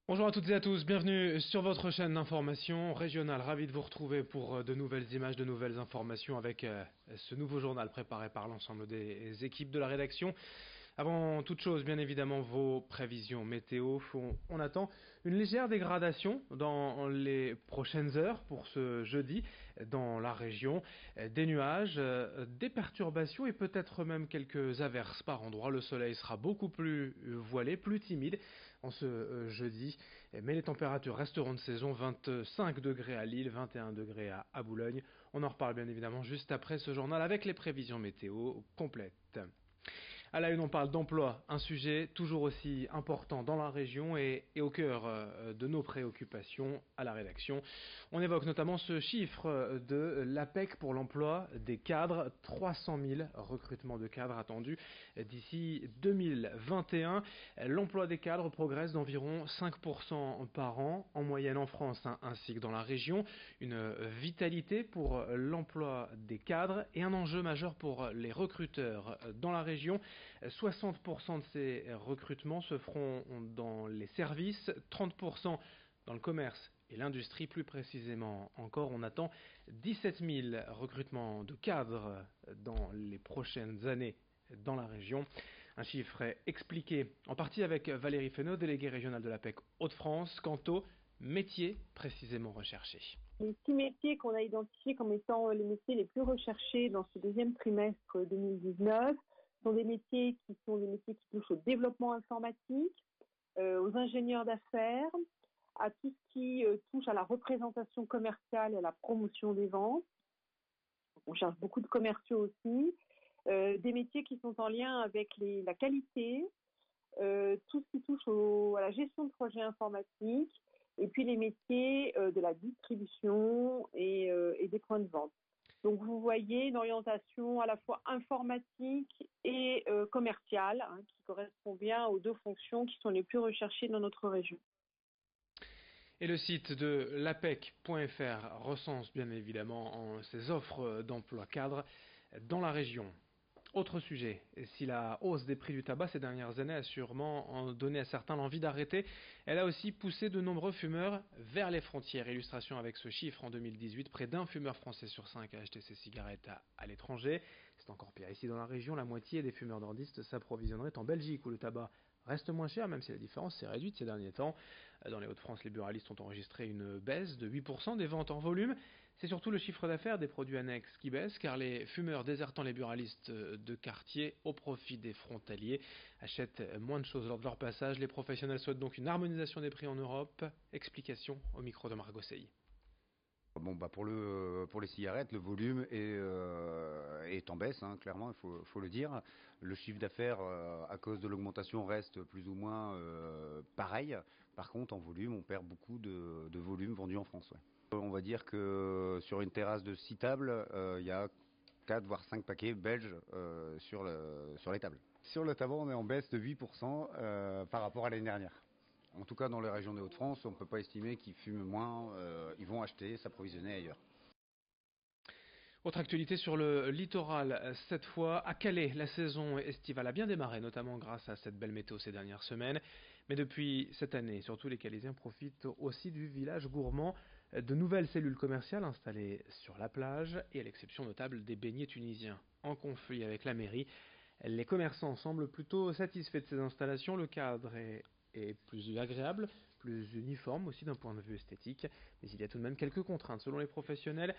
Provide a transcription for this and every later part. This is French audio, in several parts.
Bonjour à toutes et à tous, bienvenue sur votre chaîne d'information régionale. Ravi de vous retrouver pour de nouvelles images, de nouvelles informations avec ce nouveau journal préparé par l'ensemble des équipes de la rédaction. Avant toute chose, bien évidemment, vos prévisions météo. On attend une légère dégradation dans les prochaines heures pour ce jeudi dans la région. Des nuages, des perturbations et peut-être même quelques averses par endroits. Le soleil sera beaucoup plus voilé, plus timide en ce jeudi. Mais les températures resteront de saison, 25 degrés à Lille, 21 degrés à Boulogne. On en reparle bien évidemment juste après ce journal avec les prévisions météo complètes. À la une, on parle d'emploi, un sujet toujours aussi important dans la région et au cœur de nos préoccupations à la rédaction. On évoque notamment ce chiffre de l'APEC pour l'emploi des cadres, 300 000 recrutements de cadres attendus d'ici 2021. L'emploi des cadres progresse d'environ 5% par an en moyenne en France ainsi que dans la région. Une vitalité pour l'emploi des cadres et un enjeu majeur pour les recruteurs dans la région. 60% de ces recrutements se feront dans les services, 30% dans le commerce et l'industrie. Plus précisément encore, on attend 17 000 recrutements de cadres dans les prochaines années dans la région. Un chiffre expliqué en partie avec Valérie Fesneau, déléguée régionale de l'APEC Hauts-de-France, quant aux métiers précisément recherchés. Les 6 métiers qu'on a identifiés comme étant les métiers les plus recherchés dans ce deuxième trimestre 2019 sont des métiers qui touchent au développement informatique, aux ingénieurs d'affaires, à tout ce qui touche à la représentation commerciale et à la promotion des ventes. On cherche beaucoup de commerciaux aussi. Des métiers qui sont en lien avec la qualité, tout ce qui touche à la gestion de projets informatiques, et puis les métiers de la distribution et des points de vente. Donc vous voyez une orientation à la fois informatique et commerciale, qui correspond bien aux deux fonctions qui sont les plus recherchées dans notre région. Et le site de l'APEC.fr recense bien évidemment ces offres d'emploi cadre dans la région. Autre sujet, si la hausse des prix du tabac ces dernières années a sûrement donné à certains l'envie d'arrêter, elle a aussi poussé de nombreux fumeurs vers les frontières. Illustration avec ce chiffre en 2018, près d'un fumeur français sur 5 a acheté ses cigarettes à l'étranger. C'est encore pire ici dans la région, la moitié des fumeurs nordistes s'approvisionneraient en Belgique où le tabac reste moins cher, même si la différence s'est réduite ces derniers temps. Dans les Hauts-de-France, les buralistes ont enregistré une baisse de 8% des ventes en volume. C'est surtout le chiffre d'affaires des produits annexes qui baisse, car les fumeurs désertant les buralistes de quartier au profit des frontaliers achètent moins de choses lors de leur passage. Les professionnels souhaitent donc une harmonisation des prix en Europe. Explication au micro de Margot Sey. Bon, pour les cigarettes, le volume est en baisse, clairement, il faut le dire. Le chiffre d'affaires, à cause de l'augmentation, reste plus ou moins pareil. Par contre, en volume, on perd beaucoup de volume vendu en France. Ouais. On va dire que sur une terrasse de 6 tables, il y a 4 voire 5 paquets belges sur les tables. Sur le tabac, on est en baisse de 8% par rapport à l'année dernière. En tout cas, dans les régions des Hauts-de-France, on ne peut pas estimer qu'ils fument moins, ils vont acheter, s'approvisionner ailleurs. Autre actualité sur le littoral, cette fois à Calais, la saison estivale a bien démarré, notamment grâce à cette belle météo ces dernières semaines. Mais depuis cette année, surtout les Calaisiens profitent aussi du village gourmand, de nouvelles cellules commerciales installées sur la plage et à l'exception notable des beignets tunisiens. En conflit avec la mairie, les commerçants semblent plutôt satisfaits de ces installations. Le cadre est plus agréable, plus uniforme aussi d'un point de vue esthétique, mais il y a tout de même quelques contraintes selon les professionnels,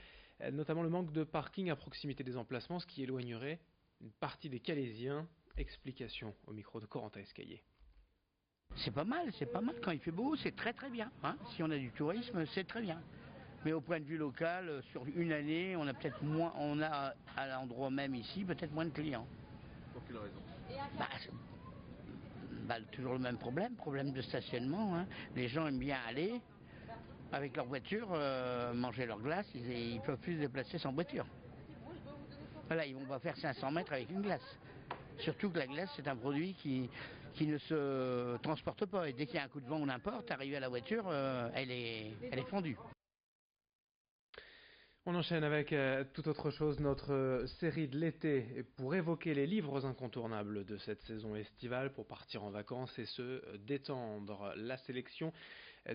notamment le manque de parking à proximité des emplacements, ce qui éloignerait une partie des Calaisiens. Explication au micro de Corentin Escaillé. C'est pas mal quand il fait beau, c'est très très bien. Si on a du tourisme, c'est très bien. Mais au point de vue local, sur une année, on a peut-être moins, on a à l'endroit même ici, peut-être moins de clients. Pour quelle raison? Toujours le même problème de stationnement. Les gens aiment bien aller avec leur voiture, manger leur glace, ils peuvent plus se déplacer sans voiture. Voilà, ils vont pas faire 500 mètres avec une glace. Surtout que la glace, c'est un produit qui ne se transporte pas. Et dès qu'il y a un coup de vent ou n'importe, arrivé à la voiture, elle est fondue. On enchaîne avec toute autre chose, notre série de l'été pour évoquer les livres incontournables de cette saison estivale pour partir en vacances et se détendre. La sélection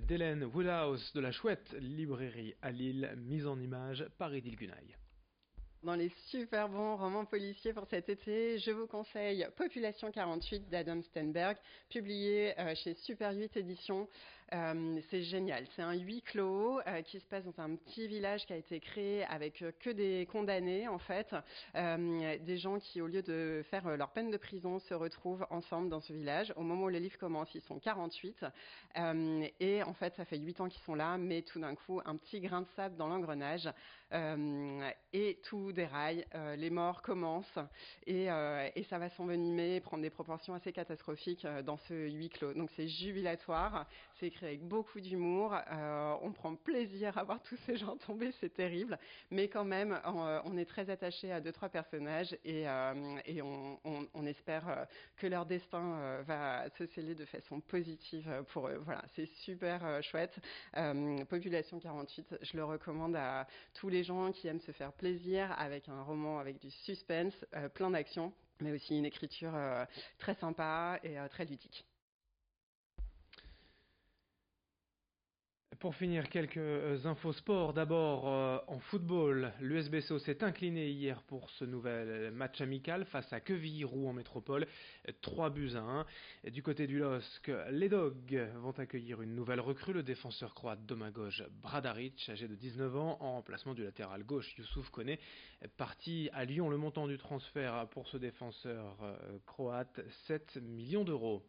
d'Hélène Woodhouse de la chouette librairie à Lille, mise en image par Edil Gunaï. Dans les super bons romans policiers pour cet été, je vous conseille Population 48 d'Adam Stenberg, publié chez Super 8 Éditions. C'est génial, c'est un huis clos qui se passe dans un petit village qui a été créé avec que des condamnés en fait, des gens qui au lieu de faire leur peine de prison se retrouvent ensemble dans ce village. Au moment où le livre commence, ils sont 48 et en fait ça fait 8 ans qu'ils sont là, mais tout d'un coup un petit grain de sable dans l'engrenage et tout déraille, les morts commencent et ça va s'envenimer, prendre des proportions assez catastrophiques dans ce huis clos. Donc c'est jubilatoire, c'est écrit avec beaucoup d'humour, on prend plaisir à voir tous ces gens tomber, c'est terrible, mais quand même on est très attaché à 2-3 personnages et on espère que leur destin va se sceller de façon positive pour eux. Voilà, c'est super chouette. Population 48, je le recommande à tous les gens qui aiment se faire plaisir avec un roman avec du suspense, plein d'action, mais aussi une écriture très sympa et très ludique. Pour finir, quelques infos sport. D'abord, en football, l'USBCO s'est incliné hier pour ce nouvel match amical face à Quevilly-Roux en métropole, 3-1. Du côté du LOSC, les Dogs vont accueillir une nouvelle recrue, le défenseur croate Domagoj Bradaric, âgé de 19 ans, en remplacement du latéral gauche Youssouf Koné, parti à Lyon. Le montant du transfert pour ce défenseur croate, 7 millions d'euros.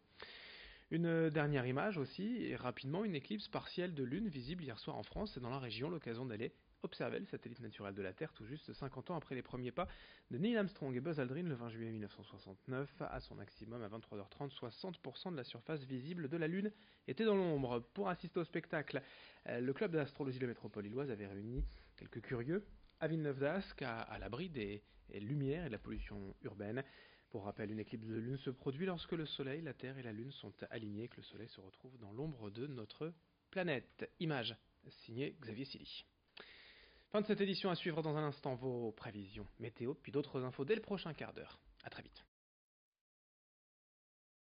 Une dernière image aussi, et rapidement, une éclipse partielle de lune visible hier soir en France et dans la région, l'occasion d'aller observer le satellite naturel de la Terre tout juste 50 ans après les premiers pas de Neil Armstrong et Buzz Aldrin le 20 juillet 1969. À son maximum, à 23h30, 60% de la surface visible de la Lune était dans l'ombre. Pour assister au spectacle, le club d'astrologie de la métropole illoise avait réuni quelques curieux à Villeneuve d'Ascq, à l'abri des lumières et de la pollution urbaine. Pour rappel, une éclipse de lune se produit lorsque le Soleil, la Terre et la Lune sont alignés et que le Soleil se retrouve dans l'ombre de notre planète. Image signée Xavier Silly. Fin de cette édition, à suivre dans un instant vos prévisions météo, puis d'autres infos dès le prochain quart d'heure. A très vite.